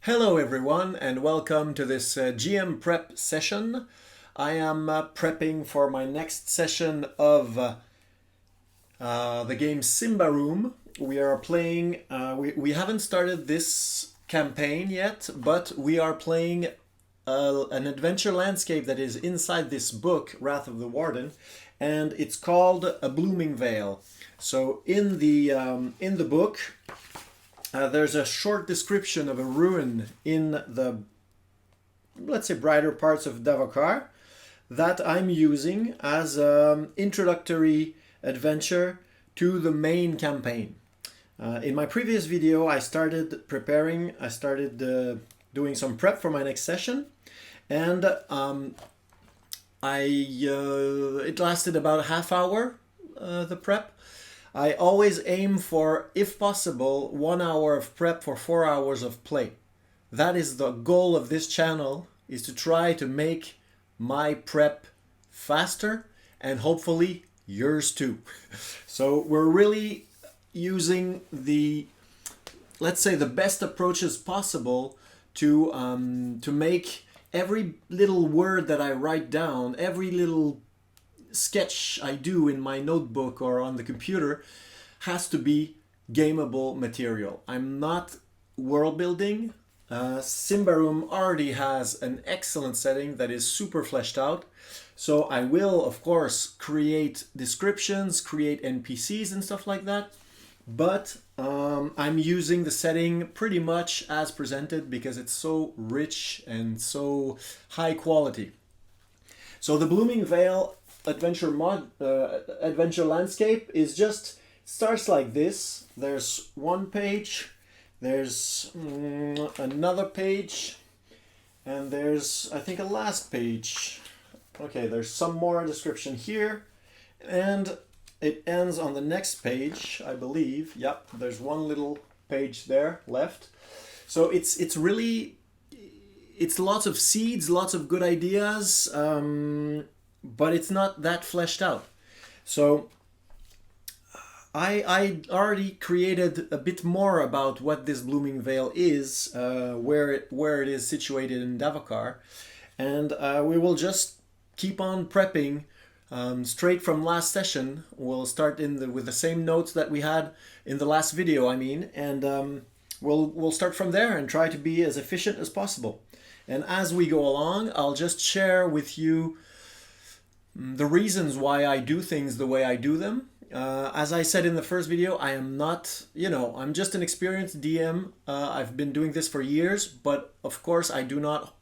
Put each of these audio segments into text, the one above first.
Hello everyone and welcome to this GM prep session. I am prepping for my next session of the game Symbaroum. We are playing, we haven't started this campaign yet, but we are playing an adventure landscape that is inside this book, Wrath of the Warden, and it's called A Blooming Vale. So in the book, there's a short description of a ruin in the, let's say, brighter parts of Davokar that I'm using as an introductory adventure to the main campaign. In my previous video, I started doing some prep for my next session, and it lasted about a half hour, the prep. I always aim for, if possible, 1 hour of prep for 4 hours of play. That is the goal of this channel, is to try to make my prep faster and hopefully yours too. So we're really using the, let's say, the best approaches possible to make every little word that I write down, every little sketch I do in my notebook or on the computer has to be gameable material. I'm not world building. Symbaroum already has an excellent setting that is super fleshed out. So I will, of course, create descriptions, create NPCs and stuff like that. But I'm using the setting pretty much as presented because it's so rich and so high quality. So the Blooming Vale adventure landscape is just starts like this. There's one page, there's another page, and there's, I think, a last page. Okay, there's some more description here, and it ends on the next page, I believe. Yep, there's one little page there left. So it's really, it's lots of seeds, lots of good ideas, but it's not that fleshed out. So I already created a bit more about what this Blooming Vale is, where it is situated in Davokar, and we will just keep on prepping straight from last session. We'll start with the same notes that we had in the last video, and we'll start from there and try to be as efficient as possible. And as we go along, I'll just share with you the reasons why I do things the way I do them. As I said in the first video, I am not, I'm just an experienced DM. I've been doing this for years, but of course I do not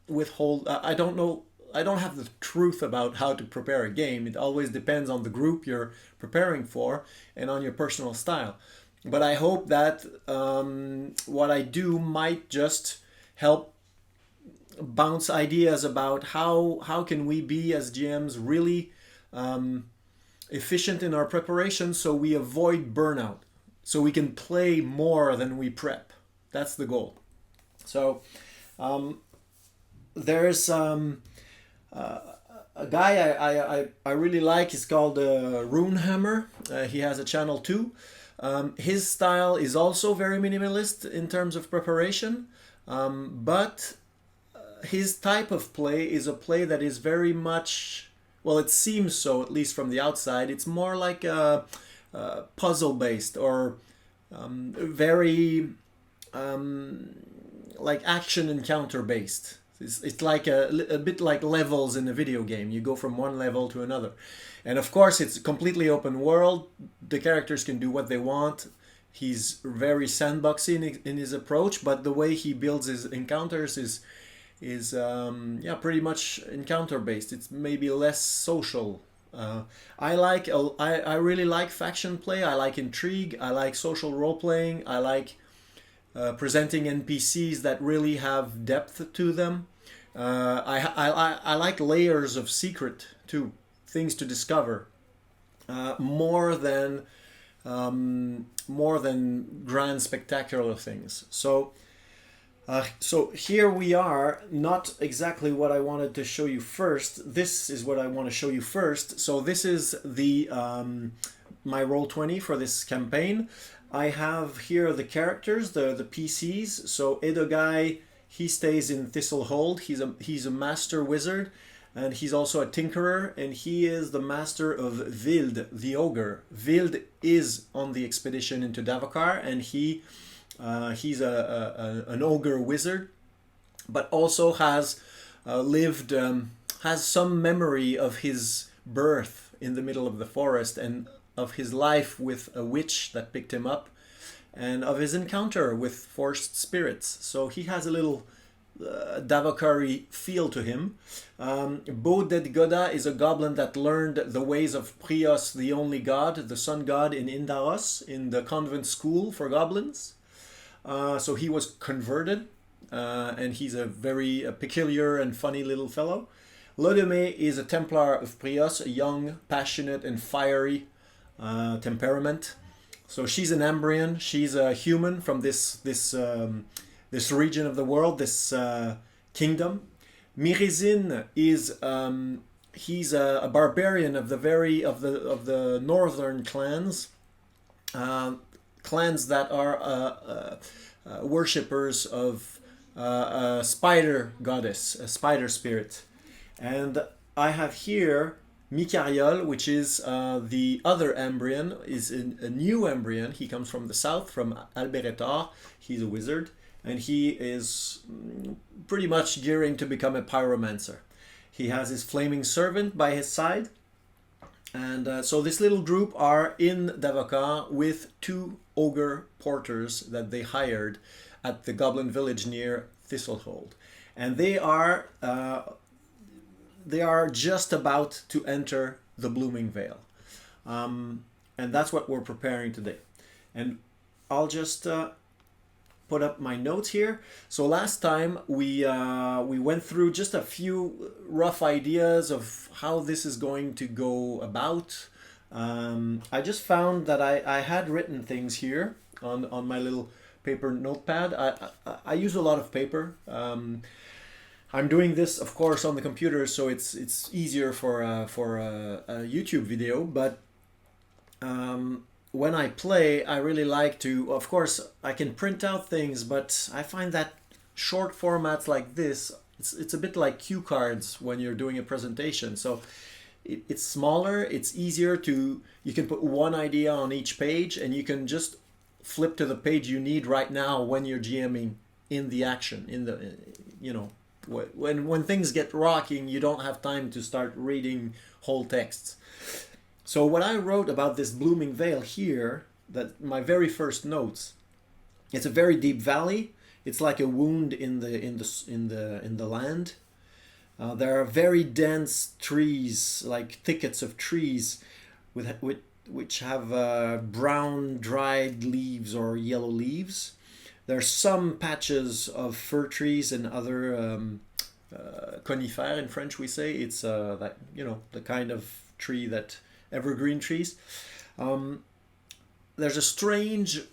withhold, I don't have the truth about how to prepare a game. It always depends on the group you're preparing for and on your personal style. But I hope that what I do might just help bounce ideas about how can we be as GMs really efficient in our preparation so we avoid burnout, so we can play more than we prep. That's the goal. So there's a guy I really like. He's called Runehammer. He has a channel too. His style is also very minimalist in terms of preparation, but his type of play is a play that is very much, well, it seems so, at least from the outside. It's more like a puzzle based, or very like action encounter based. It's like a bit like levels in a video game. You go from one level to another, and of course it's completely open world. The characters can do what they want. He's very sandboxy in his approach, but the way he builds his encounters is pretty much encounter based. It's maybe less social. I really like faction play. I like intrigue. I like social role playing. I like presenting NPCs that really have depth to them. I like layers of secret too, things to discover, more than grand spectacular things. So here we are, not exactly what I wanted to show you first. This is what I want to show you first. So this is the my Roll20 for this campaign. I have here the characters, the PCs. So Edogai, he stays in Thistlehold. He's a master wizard, and he's also a tinkerer, and he is the master of Wild, the ogre. Wild is on the expedition into Davokar, and he's an ogre wizard, but also has lived, has some memory of his birth in the middle of the forest, and of his life with a witch that picked him up, and of his encounter with forced spirits. So he has a little Davokari feel to him. Boded Goda is a goblin that learned the ways of Prios, the only god, the sun god in Indaros, in the convent school for goblins. So he was converted, and he's a very peculiar and funny little fellow. Lodeme is a Templar of Prios, a young, passionate, and fiery temperament. So she's an Ambrian. She's a human from this region of the world, this kingdom. Mirizin is he's a barbarian of the northern clans, clans that are worshippers of a spider goddess, a spider spirit. And I have here Mikariol, which is the other Ambrian, is a new Ambrian. He comes from the south, from Alberetar. He's a wizard, and he is pretty much gearing to become a pyromancer. He has his flaming servant by his side. And so this little group are in Davokar with 2 ogre porters that they hired at the goblin village near Thistlehold. And they are just about to enter the Blooming Vale. And that's what we're preparing today. And I'll just put up my notes here. So last time we went through just a few rough ideas of how this is going to go about. I just found that I had written things here on my little paper notepad. I use a lot of paper. I'm doing this, of course, on the computer, so it's easier for a YouTube video. But when I play, I really like to. Of course, I can print out things, but I find that short formats like this, it's a bit like cue cards when you're doing a presentation. So it's smaller. It's easier to. You can put one idea on each page, and you can just flip to the page you need right now when you're GMing in the action. When things get rocking, you don't have time to start reading whole texts. So what I wrote about this Blooming Vale here, that my very first notes, it's a very deep valley. It's like a wound in the land. There are very dense trees, like thickets of trees, which have brown dried leaves or yellow leaves. There are some patches of fir trees and other conifères in French we say. It's the kind of tree that evergreen trees. There's a strange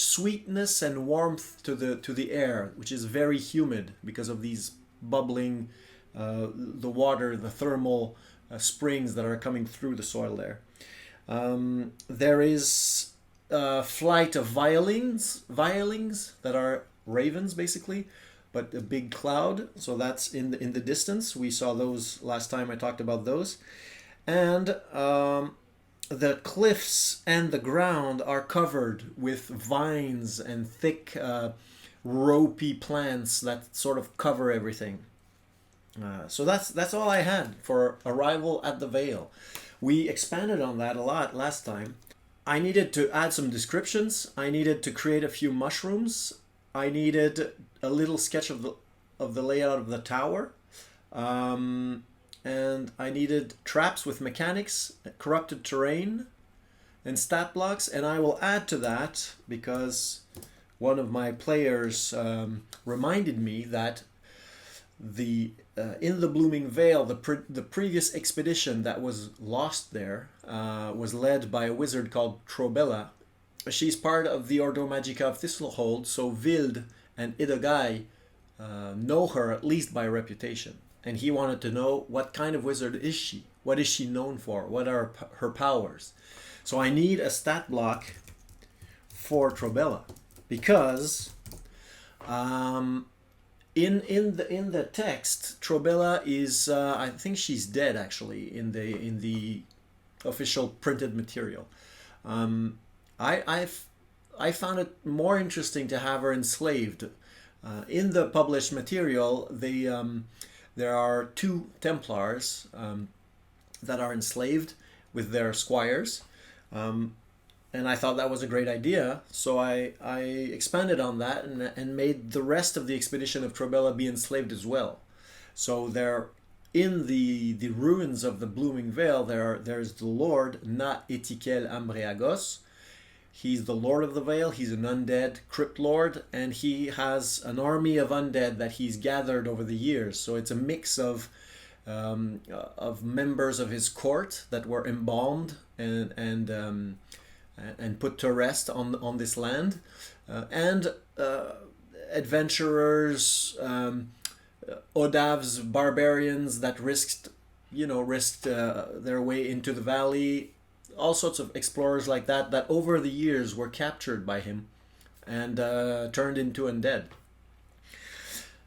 sweetness and warmth to the air, which is very humid because of these bubbling the water, the thermal springs that are coming through the soil there. There is flight of violins that are ravens basically, but a big cloud. So that's in the distance. We saw those last time I talked about those. And the cliffs and the ground are covered with vines and thick ropey plants that sort of cover everything. So that's all I had for arrival at the Vale. We expanded on that a lot last time. I needed to add some descriptions. I needed to create a few mushrooms. I needed a little sketch of the layout of the tower. And I needed traps with mechanics, corrupted terrain, and stat blocks. And I will add to that because one of my players reminded me that in the Blooming Vale, the previous expedition that was lost there was led by a wizard called Trobella. She's part of the Ordo Magica of Thistlehold, so Wild and Idogai know her at least by reputation. And he wanted to know, what kind of wizard is she? What is she known for? What are her powers? So I need a stat block for Trobella, because in the text, Trobella is I think she's dead actually in the official printed material. I found it more interesting to have her enslaved. In the published material, there are two Templars that are enslaved with their squires. And I thought that was a great idea, so I expanded on that and made the rest of the expedition of Trobella be enslaved as well. So there, in the ruins of the Blooming Vale, there's the Lord Na Etikel Ambreagos. He's the Lord of the Vale. He's an undead crypt lord, and he has an army of undead that he's gathered over the years. So it's a mix of members of his court that were embalmed and put to rest on this land, and adventurers, Odav's barbarians that risked their way into the valley. All sorts of explorers like that over the years were captured by him and turned into undead.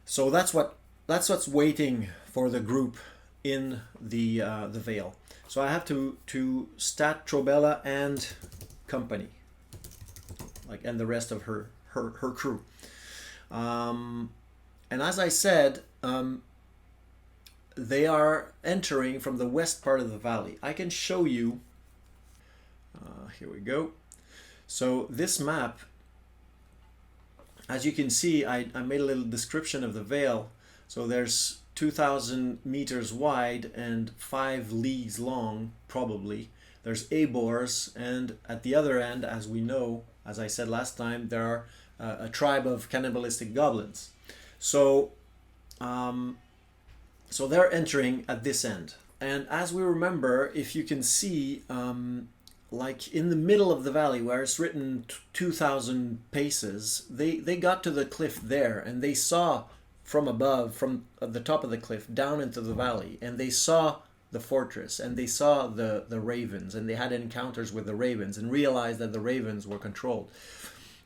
So that's what's waiting for the group in the Vale. So I have to stat Trobella and company, and the rest of her crew. And as I said, they are entering from the west part of the valley. I can show you. Here we go. So this map, as you can see, I made a little description of the Vale. So there's 2,000 meters wide and 5 leagues long, probably. There's Abors, and at the other end, as we know, as I said last time, there are a tribe of cannibalistic goblins. So, so they're entering at this end. And as we remember, if you can see, like in the middle of the valley where it's written 2,000 paces, they got to the cliff there, and they saw from above, from the top of the cliff down into the valley, and they saw the fortress, and they saw the ravens, and they had encounters with the ravens and realized that the ravens were controlled.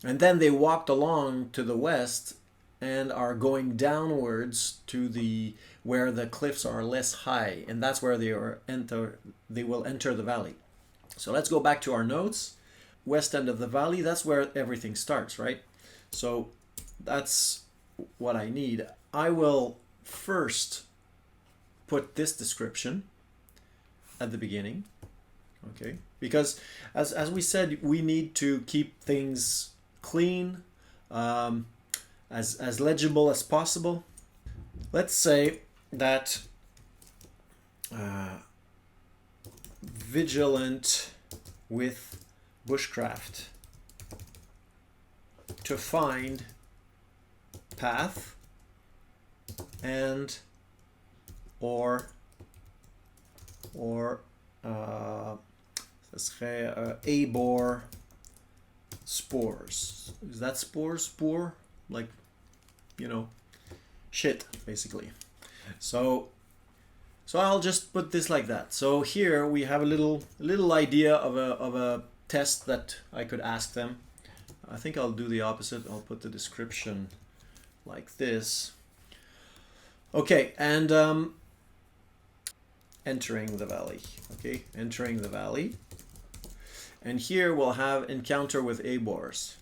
And then they walked along to the west and are going downwards to where the cliffs are less high, and that's where they will enter the valley. So let's go back to our notes. West end of the valley, that's where everything starts, right? So that's what I need. I will first put this description at the beginning, okay? Because as we said, we need to keep things clean, as legible as possible. Let's say that vigilant with bushcraft to find path and or ça serait abor spores. Is that spores? Spore? Like, shit, basically. So I'll just put this like that. So here we have a little idea of a test that I could ask them. I think I'll do the opposite. I'll put the description like this. Okay, and entering the valley. Okay, entering the valley. And here we'll have encounter with Abors.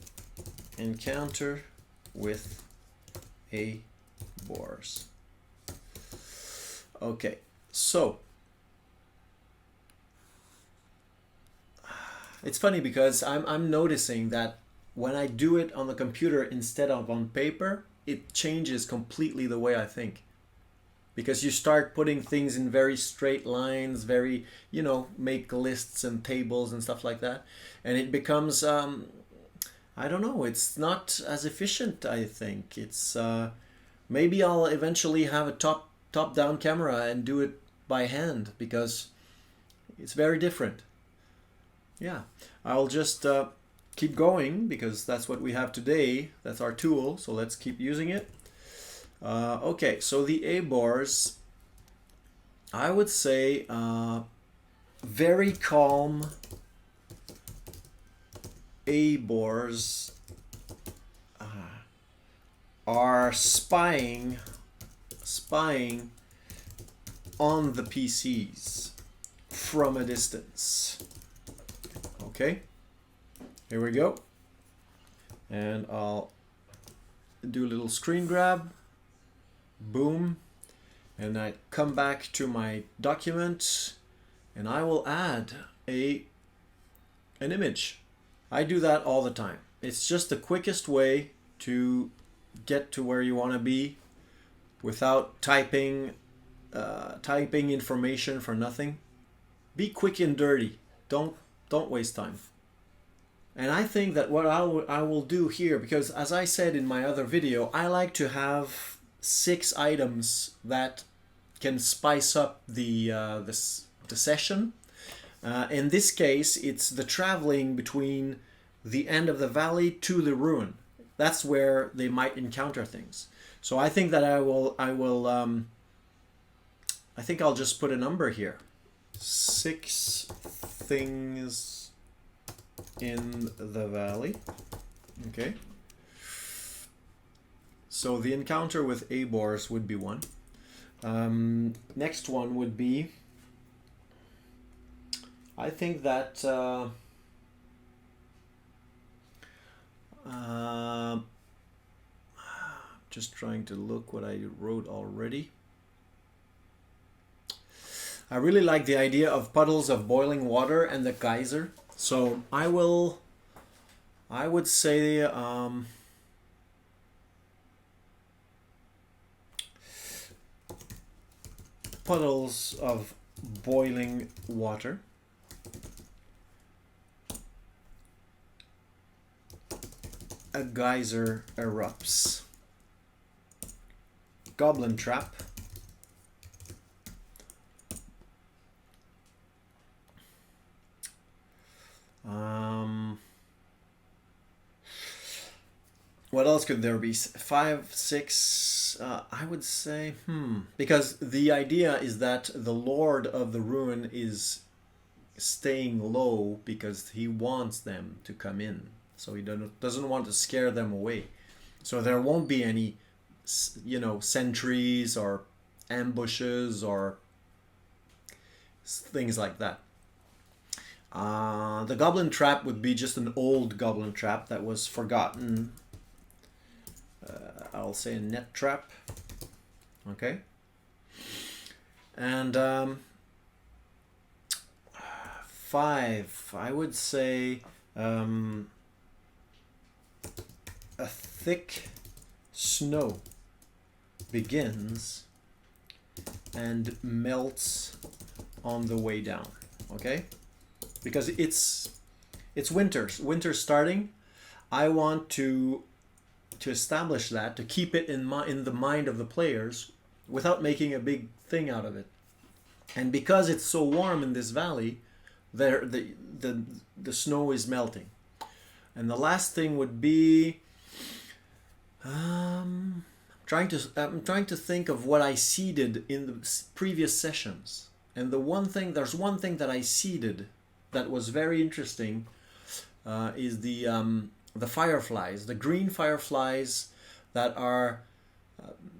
Encounter with Abors. Okay, so it's funny because I'm noticing that when I do it on the computer instead of on paper, it changes completely the way I think. Because you start putting things in very straight lines, very, make lists and tables and stuff like that. And it becomes, I don't know, it's not as efficient, I think. It's, maybe I'll eventually have a top-down camera and do it by hand, because it's very different. Yeah, I'll just keep going, because that's what we have today. That's our tool, so let's keep using it. Okay, so the Abors, I would say very calm Abors are spying on the PCs from a distance. Okay, here we go. And I'll do a little screen grab. Boom. And I come back to my document and I will add an image. I do that all the time. It's just the quickest way to get to where you want to be without typing information for nothing. Be quick and dirty. Don't waste time. And I think that what I will do here, because as I said in my other video, I like to have 6 items that can spice up the session. In this case, it's the traveling between the end of the valley to the ruin. That's where they might encounter things. So I think that I think I'll just put a number here. 6 things in the valley. Okay. So the encounter with Abors would be 1. Next one would be, I think that just trying to look what I wrote already. I really like the idea of puddles of boiling water and the geyser. So I would say puddles of boiling water. A geyser erupts. Goblin trap. What else could there be? 5, 6, I would say, because the idea is that the Lord of the Ruin is staying low because he wants them to come in. So he doesn't want to scare them away. So there won't be any, sentries or ambushes or things like that. The goblin trap would be just an old goblin trap that was forgotten. I'll say a net trap. Okay. And 5, I would say a thick snow begins and melts on the way down. Okay, because it's winter's starting. I want to establish that, to keep it in the mind of the players without making a big thing out of it. And because it's so warm in this valley, the snow is melting. And the last thing would be I'm trying to think of what I seeded in the previous sessions. And there's one thing that I seeded that was very interesting, is the fireflies, the green fireflies that are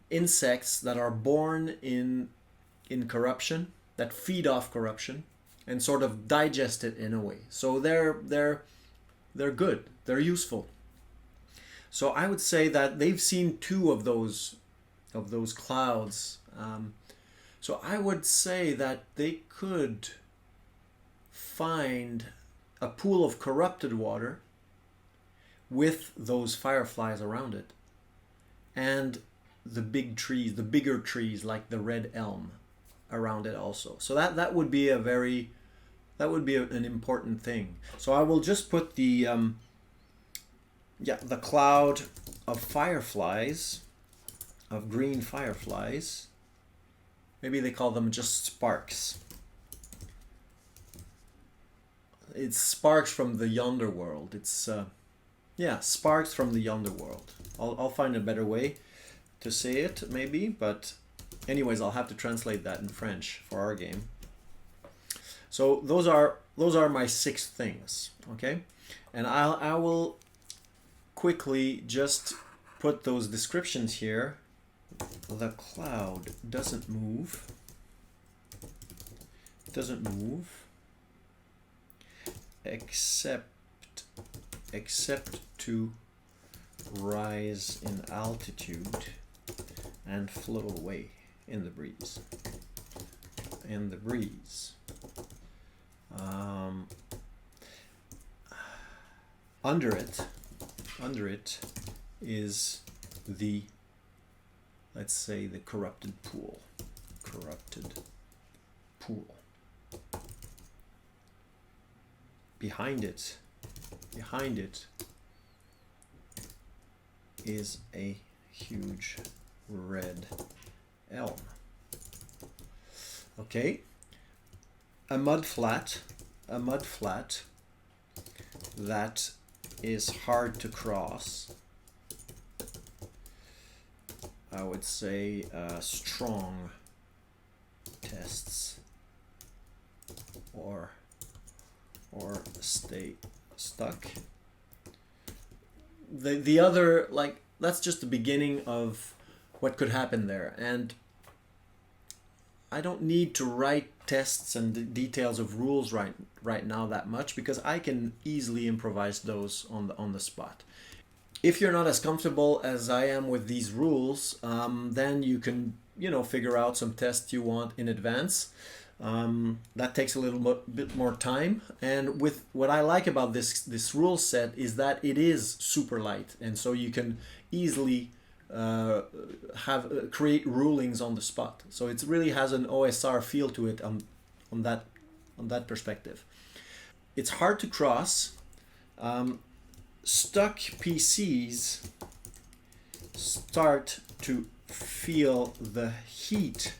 insects that are born in corruption, that feed off corruption and sort of digest it in a way. So they're good, they're useful. So I would say that they've seen 2 of those clouds. So I would say that they could find a pool of corrupted water with those fireflies around it, and the bigger trees like the red elm around it also. So that would be an important thing. So I will just put the cloud of fireflies, of green fireflies. Maybe they call them just sparks. It's sparks from the yonder world. It's sparks from the yonder world. I'll find a better way to say it, maybe, but anyways, I'll have to translate that in French for our game. So those are my 6 things. Okay. And I will quickly just put those descriptions here. The cloud doesn't move. Doesn't move except to rise in altitude and flow away in the breeze. In the breeze. Under it is the, let's say, the corrupted pool. Corrupted pool. Behind it is a huge red elm. Okay, a mud flat that is hard to cross. I would say strong tests or stay stuck. The other, like, that's just the beginning of what could happen there, and I don't need to write tests and the details of rules right now that much, because I can easily improvise those on the spot. If you're not as comfortable as I am with these rules, then you can, you know, figure out some tests you want in advance. That takes a little bit more time, and with what I like about this rule set is that it is super light, and so you can easily create rulings on the spot. So it really has an OSR feel to it on that perspective. It's hard to cross. Stuck PCs start to feel the heat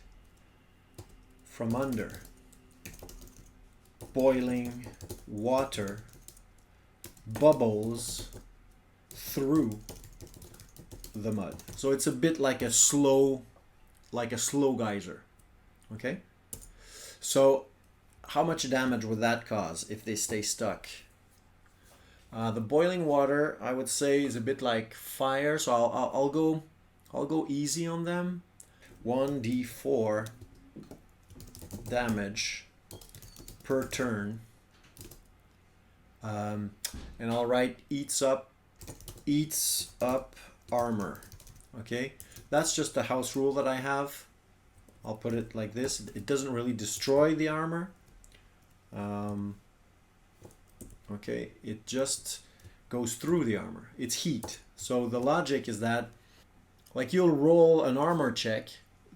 from under. Boiling water bubbles through the mud. So it's a bit like a slow geyser. Okay? So how much damage would that cause if they stay stuck? The boiling water, I would say, is a bit like fire, so I'll go easy on them. 1d4 damage per turn, and I'll write eats up armor. Okay, that's just a house rule that I have. I'll put it like this. It doesn't really destroy the armor. Okay, it just goes through the armor. It's heat. So the logic is that, like, you'll roll an armor check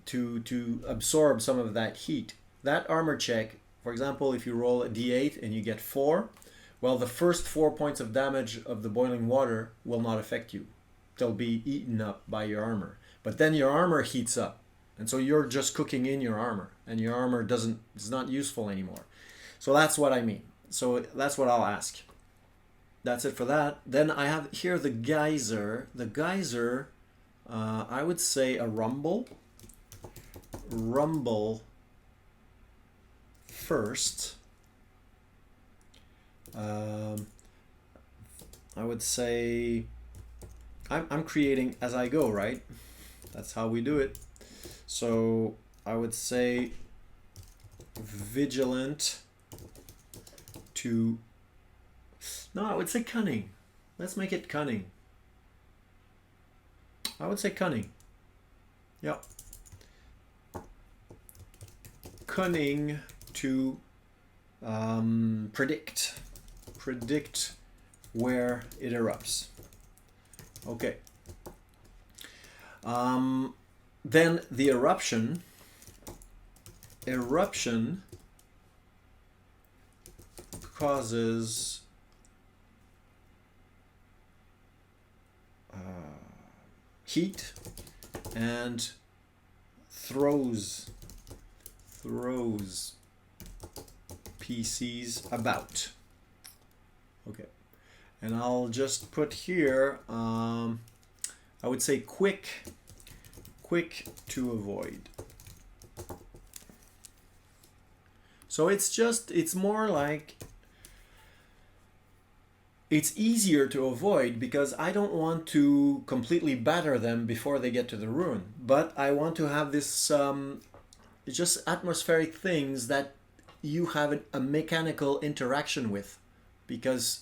to absorb some of that heat. That armor check, for example, if you roll a d8 and you get 4, well, the first 4 points of damage of the boiling water will not affect you. They'll be eaten up by your armor. But then your armor heats up, and so you're just cooking in your armor, and your armor is not useful anymore. So that's what I mean. So that's what I'll ask. That's it for that. Then I have here the geyser. The geyser, I would say a rumble. Rumble first. I would say I'm creating as I go, right? That's how we do it. So I would say vigilant to, no, I would say cunning. Let's make it cunning. I would say cunning. Yep. Cunning to predict where it erupts. Okay. Then the eruption causes heat and throws PCs about. Okay, and I'll just put here, I would say quick to avoid. So it's more like, it's easier to avoid because I don't want to completely batter them before they get to the ruin. But I want to have this just atmospheric things that you have a mechanical interaction with. Because,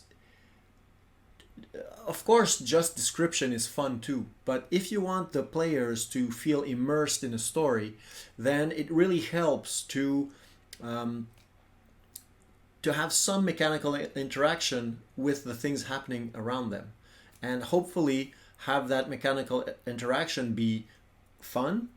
of course, just description is fun too. But if you want the players to feel immersed in a story, then it really helps to have some mechanical interaction with the things happening around them, and hopefully have that mechanical interaction be fun,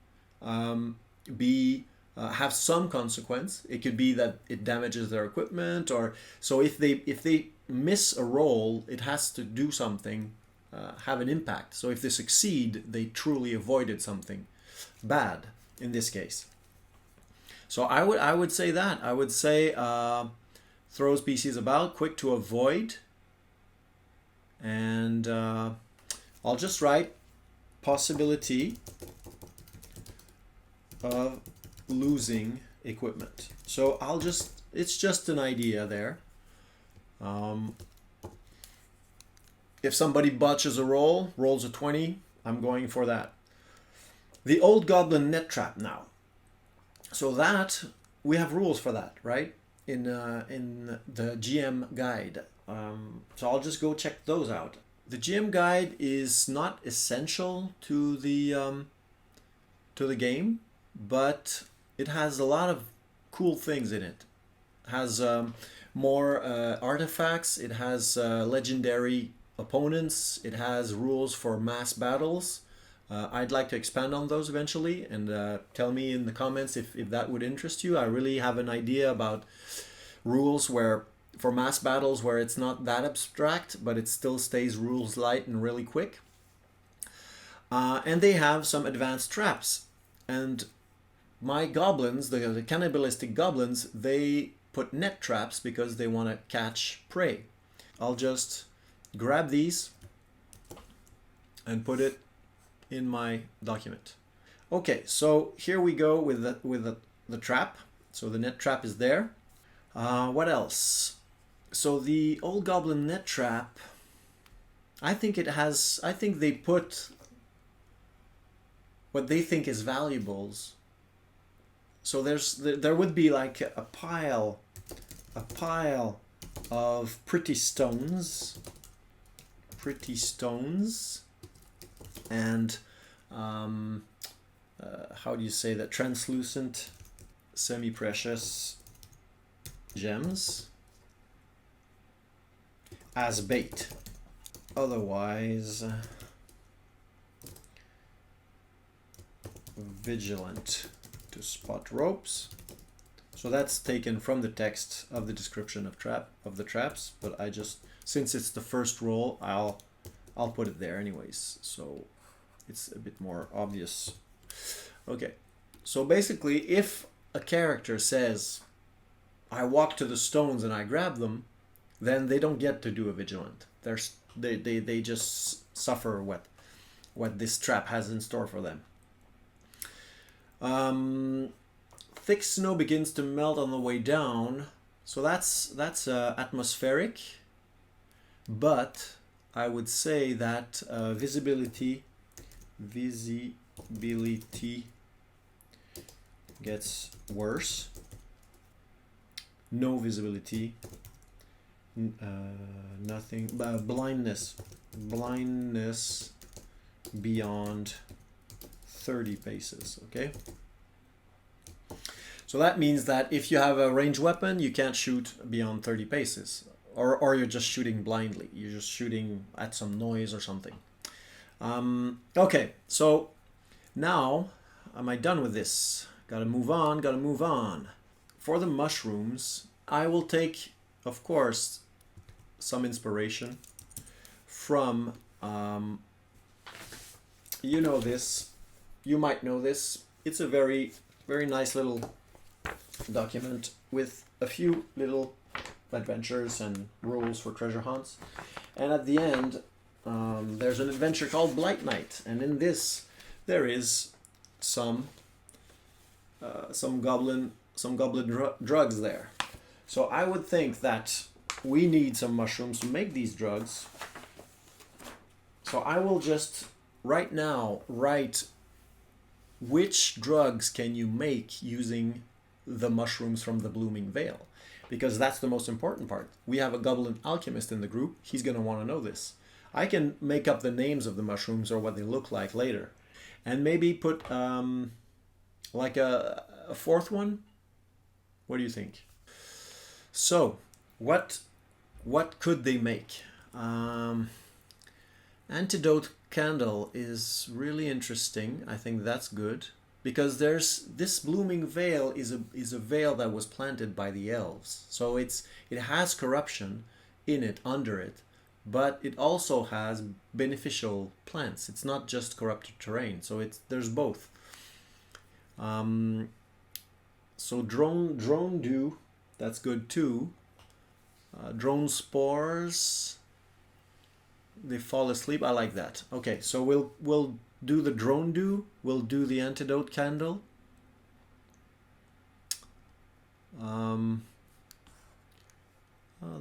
have some consequence. It could be that it damages their equipment, or so if they miss a roll, it has to do something, have an impact. So if they succeed, they truly avoided something bad in this case. So I would say that. I would say throws PCs about, quick to avoid, and I'll just write possibility of losing equipment. So it's just an idea there. If somebody botches a roll, rolls a 20, I'm going for that. The old goblin net trap now. So that, we have rules for that, right? In the GM guide. So I'll just go check those out. The GM guide is not essential to the game, but it has a lot of cool things in it. It has more artifacts. It has legendary opponents. It has rules for mass battles. I'd like to expand on those eventually, and tell me in the comments if that would interest you. I really have an idea about rules for mass battles where it's not that abstract, but it still stays rules light and really quick. And they have some advanced traps. And my goblins, the cannibalistic goblins, they put net traps because they want to catch prey. I'll just grab these and put it in my document. Okay, so here we go with the trap. So the net trap is there. What else? So the old goblin net trap, I think they put what they think is valuables. So there would be like a pile of pretty stones, and how do you say that? Translucent, semi-precious gems as bait. Otherwise, vigilant to spot ropes. So that's taken from the text of the description of the traps, but I just, since it's the first roll, I'll put it there anyways, so it's a bit more obvious. Okay, so basically if a character says I walk to the stones and I grab them, then they don't get to do a vigilant. They just suffer what this trap has in store for them. Thick snow begins to melt on the way down, so that's atmospheric, but I would say that visibility gets worse. No visibility, nothing, blindness beyond 30 paces, okay? So that means that if you have a ranged weapon, you can't shoot beyond 30 paces, or you're just shooting blindly. You're just shooting at some noise or something. Okay, so now, am I done with this? Gotta move on. For the mushrooms, I will take, of course, some inspiration from, you know this, you might know this. It's a very, very nice little document with a few little adventures and rules for treasure hunts. And at the end, there's an adventure called Blight Night, and in this there is some goblin drugs there. So I would think that we need some mushrooms to make these drugs. So I will just right now write which drugs can you make using the mushrooms from the Blooming Vale, because that's the most important part. We have a goblin alchemist in the group. He's going to want to know this. I can make up the names of the mushrooms or what they look like later, and maybe put like a fourth one. What do you think? So what could they make? Antidote candle is really interesting. I think that's good, because there's this Blooming Vale is a vale that was planted by the elves, so it has corruption in it, under it, but it also has beneficial plants. It's not just corrupted terrain, so there's both. So drone dew, that's good too. Drone spores, they fall asleep. I like that. Okay, so we'll do the drone dew. We'll do the antidote candle.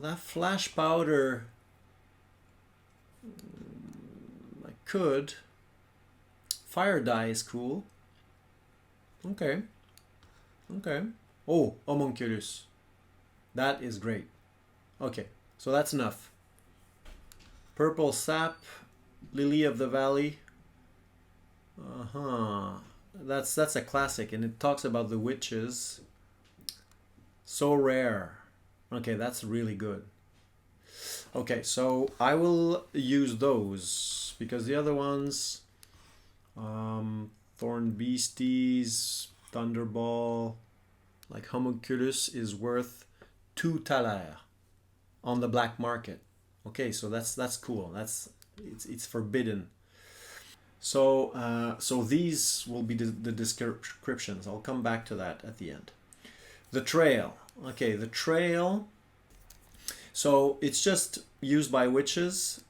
That flash powder, I could. Fire dye is cool. Okay. Okay. Oh, homunculus. That is great. Okay, so that's enough. Purple sap, lily of the valley. That's a classic, and it talks about the witches. So rare. Okay, that's really good. Okay, so I will use those, because the other ones, thorn beasties, thunderball, like homunculus is worth 2 thalers on the black market. Okay, so that's cool. It's forbidden. So so these will be the descriptions. I'll come back to that at the end. The trail. Okay, the trail. So it's just used by witches.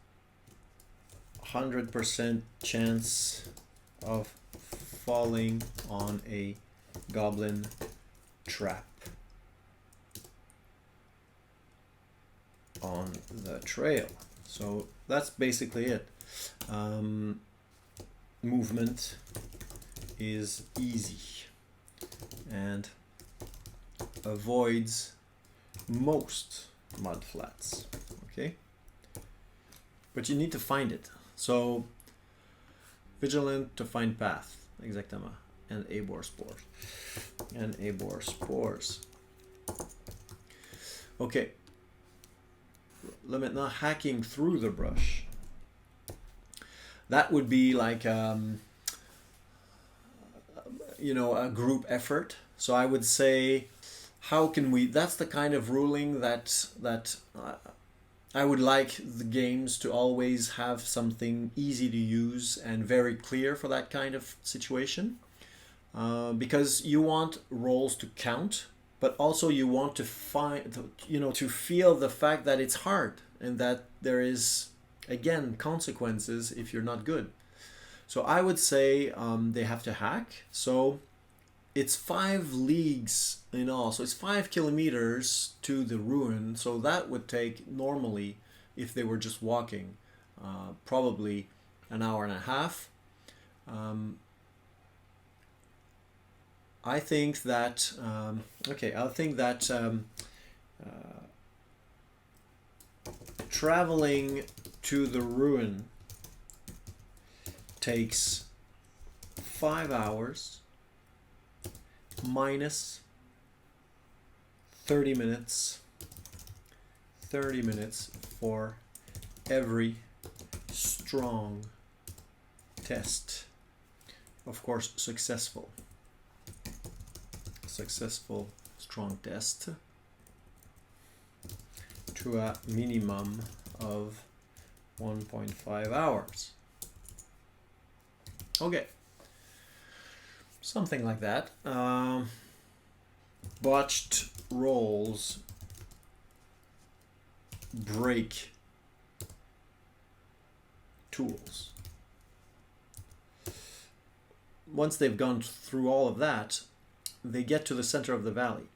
100% chance of falling on a goblin trap on the trail. So that's basically it. Movement is easy and avoids most mud flats. Okay, but you need to find it. So vigilant to find path, exactement, and abor spores. And abor spores. Okay. Limit not hacking through the brush. That would be like you know, a group effort. So I would say, how can we? That's the kind of ruling that I would like the games to always have something easy to use and very clear for that kind of situation, because you want rolls to count, but also you want to find, you know, to feel the fact that it's hard and that there is, again, consequences if you're not good. So I would say they have to hack. So it's 5 leagues in all. So it's 5 kilometers to the ruin. So that would take, normally, if they were just walking, probably an hour and a half. I think that, I think that traveling to the ruin takes 5 hours minus 30 minutes. 30 minutes for every strong test. Of course, successful strong test to a minimum of 1.5 hours. Okay, something like that. Botched rolls break tools. Once they've gone through all of that, they get to the center of the valley.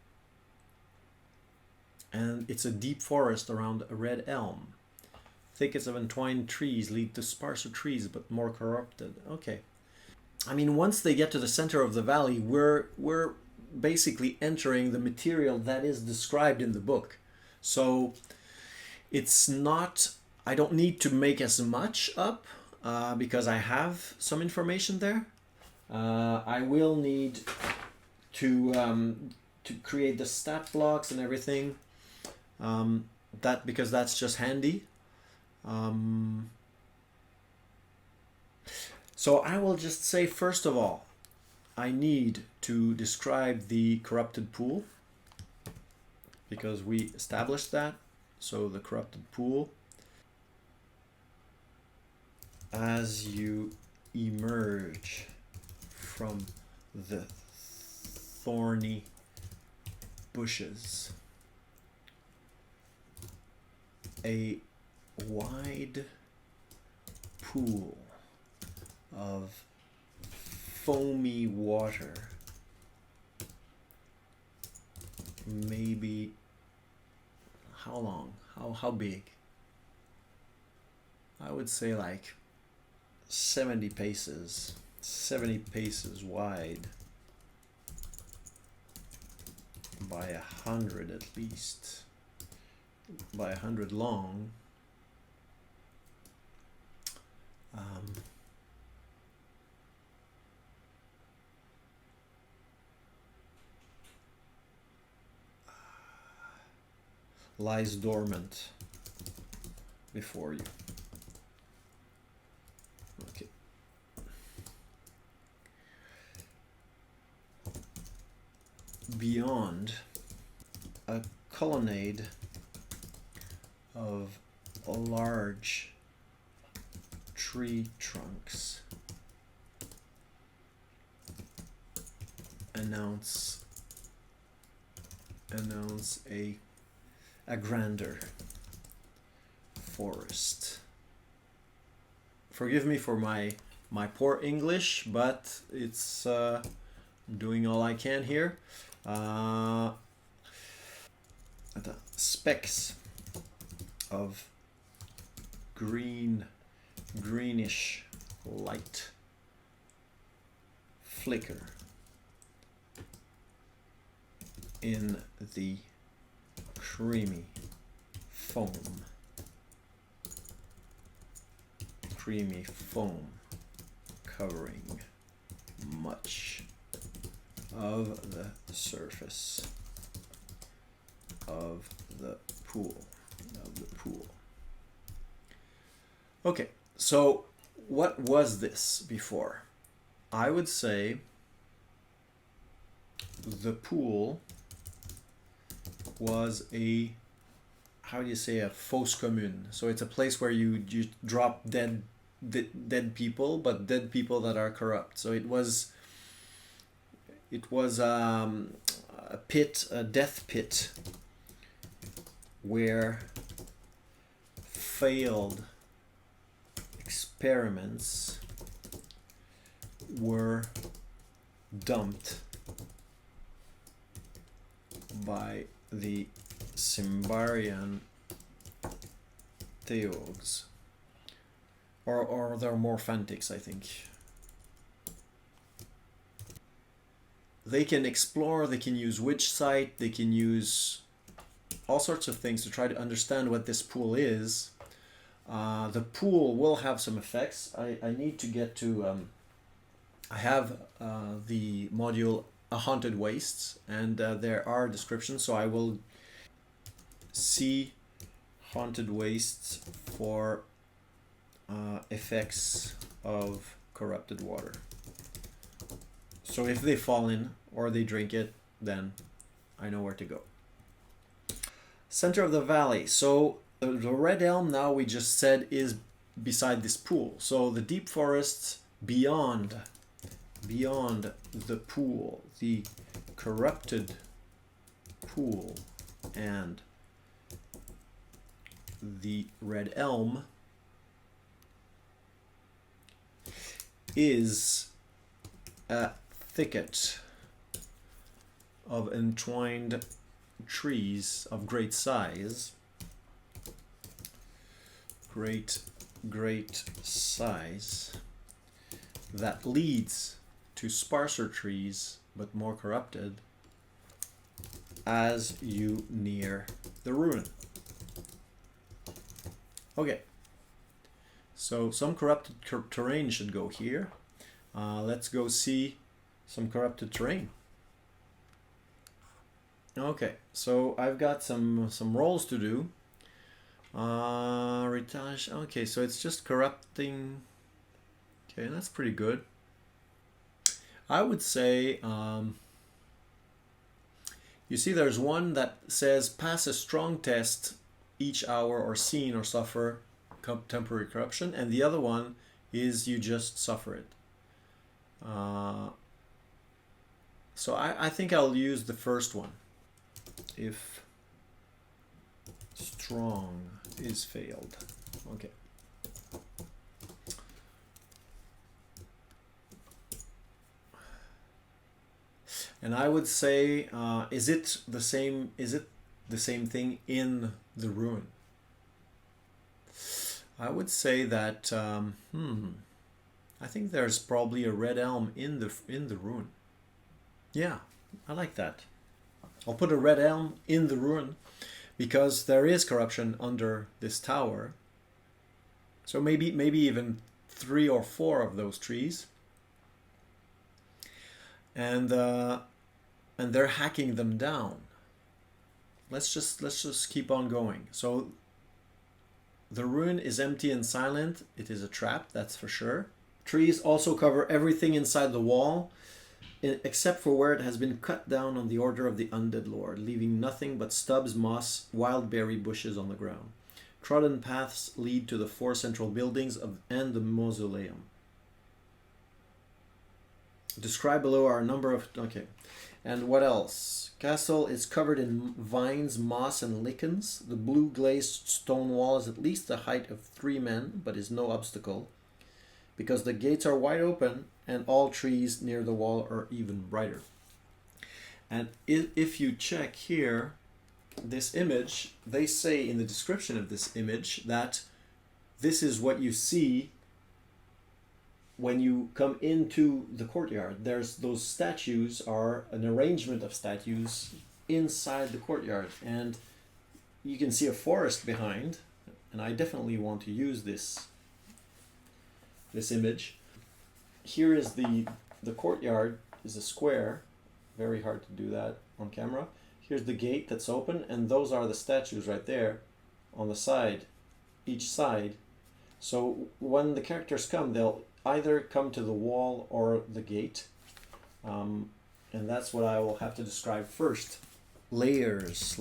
And it's a deep forest around a red elm. Thickets of entwined trees lead to sparser trees, but more corrupted. Okay. I mean, once they get to the center of the valley, we're basically entering the material that is described in the book. So it's not, I don't need to make as much up because I have some information there. I will need to create the stat blocks and everything. That because that's just handy. So I will just say, first of all, I need to describe the corrupted pool because we established that. So the corrupted pool, as you emerge from the thorny bushes, a wide pool of foamy water, maybe how long, how big? I would say like 70 paces wide by 100 at least, by 100 long. Lies dormant before you. Okay. Beyond, a colonnade of large tree trunks announce a grander forest. Forgive me for my poor English, but it's doing all I can here. The specks of greenish light flicker in the creamy foam covering much of the surface of the pool. Okay, so what was this before? I would say the pool was a, how do you say, a fosse commune. So it's a place where you drop dead people, but dead people that are corrupt. So it was a pit, a death pit, where failed experiments were dumped by the Symbaroum theogs, or they're more fantics, I think. They can explore, they can use witch sight, they can use all sorts of things to try to understand what this pool is. The pool will have some effects. I need to get to, I have the module A Haunted Wastes, and there are descriptions, so I will see Haunted Wastes for effects of corrupted water. So if they fall in or they drink it, then I know where to go. Center of the valley. So the red elm, now we just said, is beside this pool. So the deep forests beyond the pool, the corrupted pool, and the red elm is a thicket of entwined trees of great size, great size, that leads to sparser trees but more corrupted as you near the ruin. Okay, so some corrupted terrain should go here. Let's go see some corrupted terrain. Okay, so I've got some rolls to do. Okay, so it's just corrupting. Okay, that's pretty good. I would say, you see there's one that says pass a strong test each hour or scene or suffer temporary corruption, and the other one is you just suffer it. So I think I'll use the first one. If strong is failed. Okay. And I would say, is it the same thing in the ruin? I would say that I think there's probably a red elm in the ruin. Yeah, I like that. I'll put a red elm in the ruin because there is corruption under this tower. So maybe even 3 or 4 of those trees. And they're hacking them down. Let's just keep on going. So the ruin is empty and silent. It is a trap, that's for sure. Trees also cover everything inside the wall, except for where it has been cut down on the order of the undead lord, leaving nothing but stubs, moss, wild berry bushes on the ground. Trodden paths lead to the 4 central buildings and the mausoleum. Describe below are a number of... Okay. And what else? Castle is covered in vines, moss, and lichens. The blue glazed stone wall is at least the height of 3 men, but is no obstacle, because the gates are wide open and all trees near the wall are even brighter. And if you check here, this image, they say in the description of this image that this is what you see when you come into the courtyard. There's those statues are an arrangement of statues inside the courtyard, and you can see a forest behind, and I definitely want to use this image. Here is the courtyard is a square. Very hard to do that on camera. Here's the gate that's open, and those are the statues right there on the side, each side. So when the characters come, they'll either come to the wall or the gate. And that's what I will have to describe first. Layers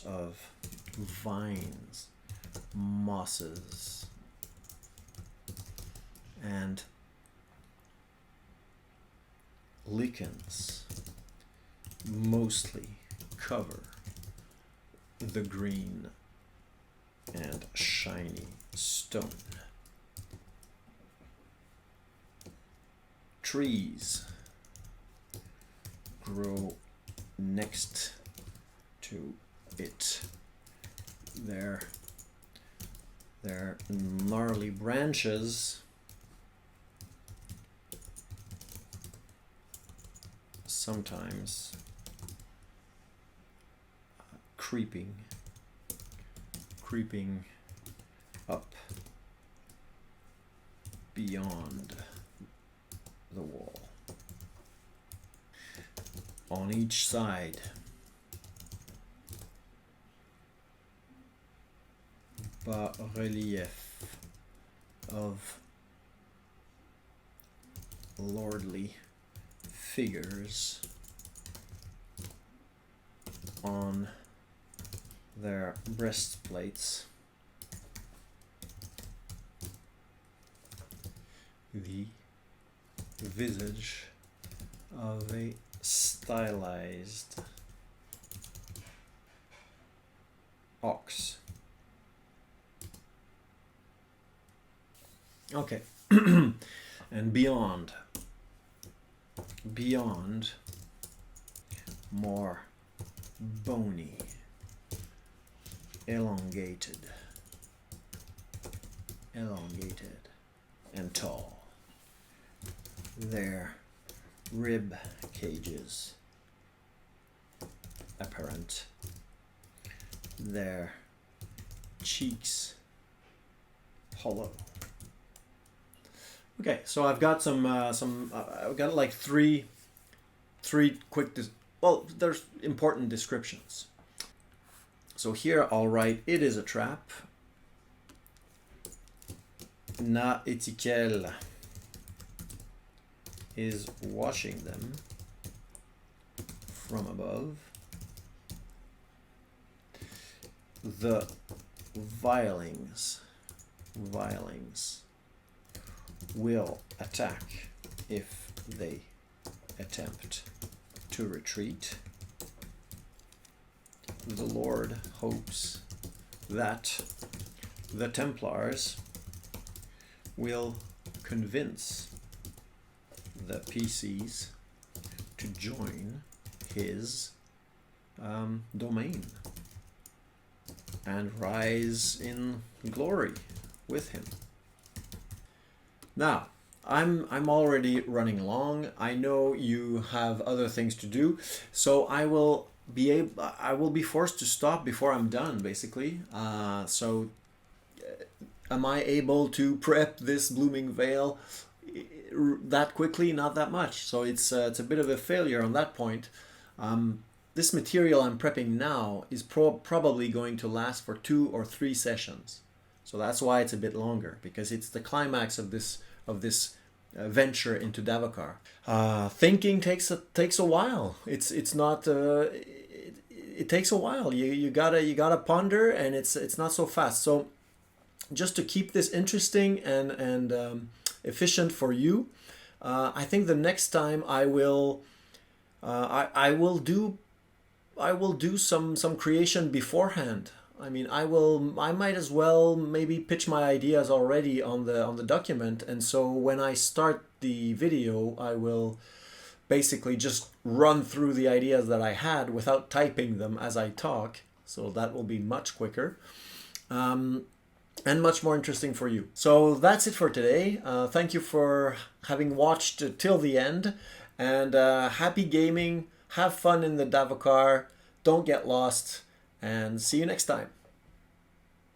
of vines, mosses, and lichens mostly cover the green and shiny stone. Trees grow next to it. Their gnarly branches sometimes creeping up beyond the wall. On each side, bas-relief of lordly figures on their breastplates. The visage of a stylized ox. Okay. And beyond more bony, elongated, and tall. Their rib cages apparent. Their cheeks hollow. Okay, so I've got I've got like three quick, well, there's important descriptions. So here I'll write, it is a trap. Na etiquelle is watching them from above. The vilings will attack if they attempt to retreat. The Lord hopes that the Templars will convince the PCs to join his domain and rise in glory with him. Now, I'm already running long. I know you have other things to do, so I will be forced to stop before I'm done, basically. So am I able to prep this Blooming Vale that quickly? Not that much. So it's a bit of a failure on that point. This material I'm prepping now is probably going to last for 2 or 3 sessions. So that's why it's a bit longer, because it's the climax of this venture into Davokar. Thinking takes a while. It takes a while. You gotta ponder, and it's not so fast. So just to keep this interesting and efficient for you, I think the next time I will do some creation beforehand. I mean, I might as well maybe pitch my ideas already on the document, and so when I start the video, I will basically just run through the ideas that I had without typing them as I talk. So that will be much quicker. And much more interesting for you. So that's it for today. Thank you for having watched till the end, and happy gaming. Have fun in the Davokar. Don't get lost, and see you next time.